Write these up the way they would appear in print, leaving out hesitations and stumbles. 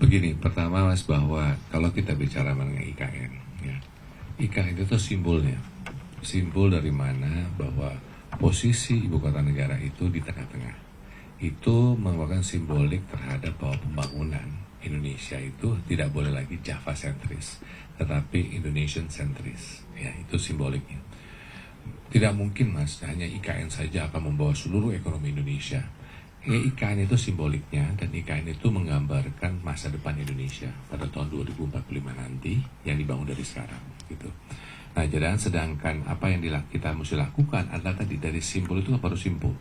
Begini, pertama Mas, bahwa kalau kita bicara mengenai IKN, ya, IKN itu simbolnya, simbol dari mana bahwa posisi ibu kota negara itu di tengah-tengah. Itu merupakan simbolik terhadap bahwa pembangunan Indonesia itu tidak boleh lagi Java sentris, tetapi Indonesian sentris. Ya, itu simboliknya. Tidak mungkin Mas, hanya IKN saja akan membawa seluruh ekonomi Indonesia. IKN itu simboliknya, dan IKN itu menggambarkan masa depan Indonesia pada tahun 2045 nanti yang dibangun dari sekarang gitu. Nah, sedangkan apa yang kita mesti lakukan adalah tadi dari simbol itu baru simbol.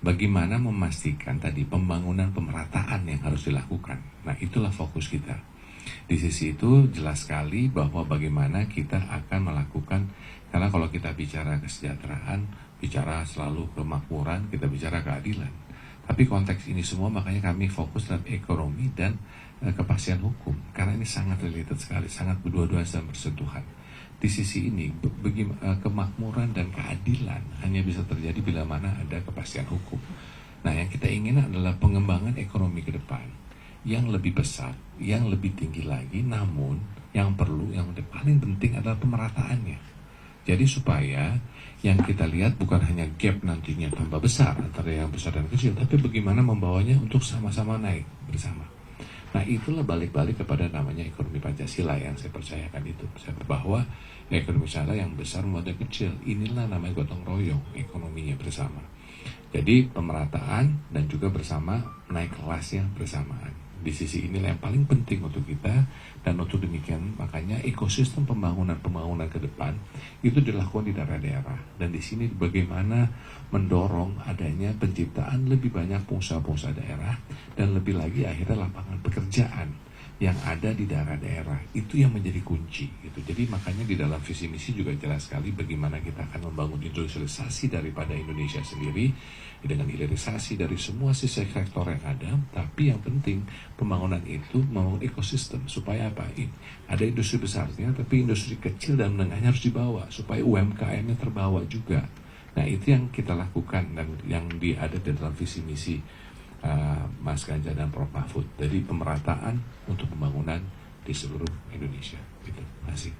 Bagaimana memastikan tadi pembangunan pemerataan yang harus dilakukan. Nah, itulah fokus kita. Di sisi itu jelas sekali bahwa bagaimana kita akan melakukan, karena kalau kita bicara kesejahteraan, bicara selalu kemakmuran, kita bicara keadilan. Tapi konteks ini semua makanya kami fokus dalam ekonomi dan kepastian hukum. Karena ini sangat related sekali, sangat berdua-dua dan bersentuhan. Di sisi ini, kemakmuran dan keadilan hanya bisa terjadi bila mana ada kepastian hukum. Nah, yang kita ingin adalah pengembangan ekonomi ke depan yang lebih besar, yang lebih tinggi lagi, namun yang paling penting adalah pemerataannya. Jadi supaya yang kita lihat bukan hanya gap nantinya tambah besar antara yang besar dan kecil, tapi bagaimana membawanya untuk sama-sama naik bersama. Nah, itulah balik-balik kepada namanya ekonomi Pancasila yang saya percayakan itu. Bahwa ekonomi Pancasila yang besar membuat yang kecil. Inilah namanya gotong royong ekonominya bersama. Jadi pemerataan dan juga bersama naik kelasnya bersamaan. Di sisi inilah yang paling penting untuk kita, dan untuk demikian makanya ekosistem pembangunan ke depan itu dilakukan di daerah-daerah, dan di sini bagaimana mendorong adanya penciptaan lebih banyak pengusaha-pengusaha daerah, dan lebih lagi akhirnya lapangan pekerjaan yang ada di daerah-daerah itu yang menjadi kunci gitu. Jadi makanya di dalam visi misi juga jelas sekali bagaimana kita akan membangun industrialisasi daripada Indonesia sendiri dengan hilirisasi dari semua sisi sektor yang ada. Tapi yang penting pembangunan itu membangun ekosistem supaya apa? Ada industri besarnya, tapi industri kecil dan menengahnya harus dibawa supaya UMKM-nya terbawa juga. Nah, itu yang kita lakukan dan yang ada di dalam visi misi Mas Ganjar dan Prof Mahfud. Jadi pemerataan untuk pembangunan di seluruh Indonesia. Gitu. Terima kasih.